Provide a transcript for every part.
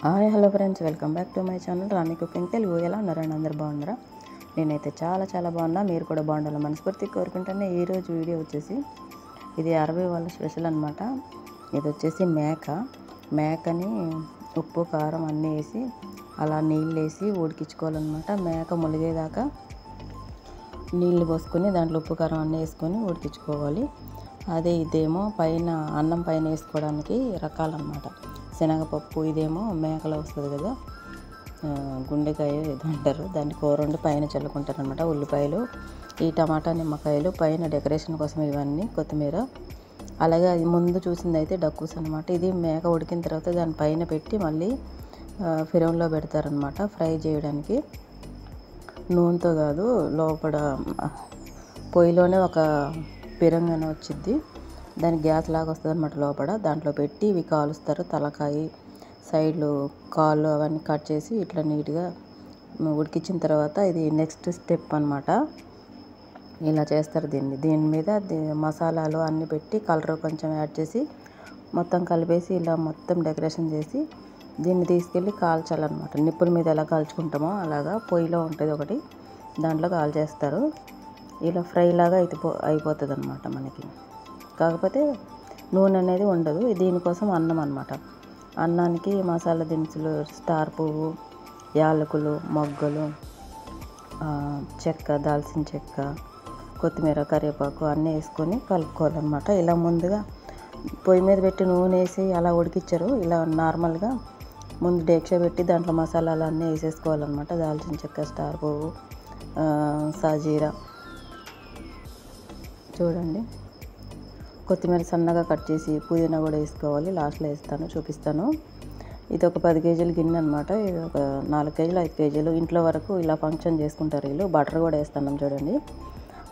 Hi hello friends, welcome back to my channel Rani cooking Telugu. ఎలా ఉన్నారండి? అందరు బాగున్నారా? నేనైతే చాలా బాగున్నా. మీరు కూడా బాగుండాలని మనస్ఫూర్తి కోరుకుంటాను. ఈరోజు వీడియో వచ్చేసి ఇది అరవై వాళ్ళ స్పెషల్ అనమాట. ఇది వచ్చేసి మేకని ఉప్పు కారం అన్నీ వేసి అలా నీళ్ళు వేసి ఉడికించుకోవాలన్నమాట. మేక ములిగేదాకా నీళ్ళు పోసుకొని దాంట్లో ఉప్పు కారం అన్నీ వేసుకొని ఉడికించుకోవాలి. ఇదేమో పైన అన్నం పైన వేసుకోవడానికి రకాలన్నమాట. శనగపప్పు ఇదేమో మేకలో వస్తుంది కదా, గుండెకాయ ఏదో అంటారు, దాన్ని కూర వండి పైన చల్లుకుంటారు అనమాట. ఉల్లిపాయలు, ఈ టమాటా, నిమ్మకాయలు పైన డెకరేషన్ కోసం ఇవన్నీ, కొత్తిమీర. అలాగే అది ముందు చూసింది అయితే డక్కూస్ అనమాట. ఇది మేక ఉడికిన తర్వాత దాని పైన పెట్టి మళ్ళీ ఫిరంలో పెడతారనమాట ఫ్రై చేయడానికి. నూనెతో కాదు, లోపల పొయ్యిలోనే ఒక పిరంగన వచ్చిద్ది, దానికి గ్యాస్ లాగా వస్తుంది అనమాట లోపల. దాంట్లో పెట్టి ఇవి కాలుస్తారు. తలకాయ, సైడ్లు, కాళ్ళు అవన్నీ కట్ చేసి ఇట్లా నీట్గా ఉడికించిన తర్వాత ఇది నెక్స్ట్ స్టెప్ అనమాట. ఇలా చేస్తారు దీని మీద మసాలాలు అన్నీ పెట్టి కలర్ కొంచెం యాడ్ చేసి మొత్తం కలిపేసి ఇలా మొత్తం డెకరేషన్ చేసి దీన్ని తీసుకెళ్ళి కాల్చాలన్నమాట. నిప్పుల మీద ఎలా కాల్చుకుంటామో అలాగా పొయ్యిలో ఉంటుంది ఒకటి, దాంట్లో కాల్చేస్తారు. ఇలా ఫ్రై లాగా అయిపోతుంది అనమాట మనకి. కాకపోతే నూనె అనేది ఉండదు. దీనికోసం అన్నం అనమాట. అన్నానికి మసాలా దినుసులు, స్టార్ పువ్వు, యాలకులు, మొగ్గలు, చెక్క, దాల్చిన చెక్క, కొత్తిమీర, కరివేపాకు అన్నీ వేసుకొని కలుపుకోవాలన్నమాట. ఇలా ముందుగా పొయ్యి మీద పెట్టి నూనె వేసి అలా ఉడికించరు. ఇలా నార్మల్గా ముందు డేక్ష పెట్టి దాంట్లో మసాలాలు అన్నీ వేసేసుకోవాలన్నమాట. దాల్చిన చెక్క, స్టార్ పువ్వు, సాజీరా చూడండి, కొత్తిమీర సన్నగా కట్ చేసి పుదీనా కూడా వేసుకోవాలి. లాస్ట్లో చూపిస్తాను. ఇది ఒక 10 కేజీల గిన్నె అనమాట. ఇది ఒక 4 కేజీలు 5 కేజీలు ఇంట్లో వరకు ఇలా ఫంక్షన్ చేసుకుంటారు వీళ్ళు. బటర్ కూడా వేస్తున్నాం చూడండి.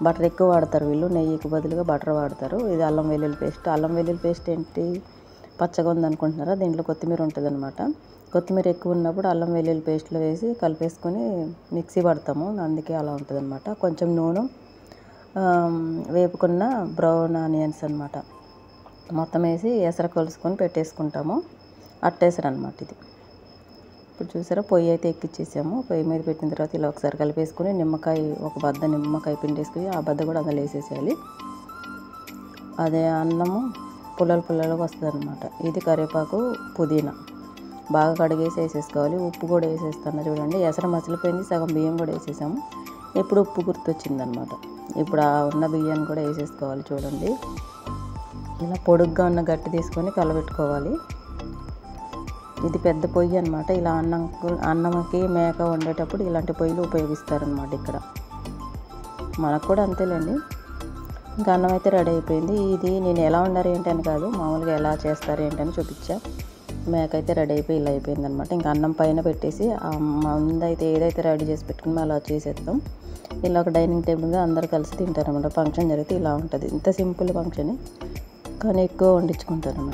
బటర్ ఎక్కువ వాడతారు వీళ్ళు, నెయ్యికి బదులుగా బటర్ వాడతారు. ఇది అల్లం వెల్లుల్లి పేస్ట్. అల్లం వెల్లుల్లి పేస్ట్ ఏంటి పచ్చగా ఉందనుకుంటున్నారా? దీంట్లో కొత్తిమీర ఉంటుంది అనమాట. కొత్తిమీర ఎక్కువ ఉన్నప్పుడు అల్లం వెల్లుల్లి పేస్ట్లో వేసి కలిపేసుకొని మిక్సీ పడతాము, అందుకే అలా ఉంటుంది అనమాట. కొంచెం నూనె, వేపుకున్న బ్రౌన్ ఆనియన్స్ అనమాట మొత్తం వేసి ఎసరు కొలుసుకొని పెట్టేసుకుంటాము. అట్టేసరు అనమాట ఇది. ఇప్పుడు చూసారా, పొయ్యి అయితే ఎక్కిచ్చేసాము. పొయ్యి మీద పెట్టిన తర్వాత ఇలా ఒకసారి కలిపేసుకొని నిమ్మకాయ, ఒక బద్ద నిమ్మకాయ పిండేసుకుని ఆ బద్ద కూడా అందులో వేసేసేయాలి. అదే అన్నము పుల్లలుగా వస్తుంది అనమాట. ఇది కరివేపాకు, పుదీనా బాగా కడిగేసి వేసేసుకోవాలి. ఉప్పు కూడా వేసేస్తాను చూడండి. ఎసరు మసిలిపోయింది, సగం బియ్యం కూడా వేసేసాము. ఇప్పుడు ఉప్పు గుర్తొచ్చిందనమాట. ఇప్పుడు ఆ ఉన్న బియ్యాన్ని కూడా వేసేసుకోవాలి చూడండి. ఇలా పొడుగ్గా ఉన్న గట్టి తీసుకొని కలబెట్టుకోవాలి. ఇది పెద్ద పొయ్యి అనమాట. ఇలా అన్నంకి మేక వండేటప్పుడు ఇలాంటి పొయ్యిలు ఉపయోగిస్తారనమాట ఇక్కడ. మనకు కూడా అంతేలేండి. ఇంకా అన్నం అయితే రెడీ అయిపోయింది. ఇది నేను ఎలా వండారు ఏంటి అని కాదు, మామూలుగా ఎలా చేస్తారు ఏంటని చూపించా. మేక అయితే రెడీ అయిపోయి ఇలా అయిపోయింది అనమాట. ఇంకా అన్నం పైన పెట్టేసి ముందైతే ఏదైతే రెడీ చేసి పెట్టుకుని అలా చేసేస్తాం. ఇలా ఒక డైనింగ్ టేబుల్ మీద అందరు కలిసి తింటారనమాట. ఫంక్షన్ జరిగితే ఇలా ఉంటుంది. ఇంత సింపుల్ ఫంక్షన్ కానీ ఎక్కువ వండించుకుంటారనమాట.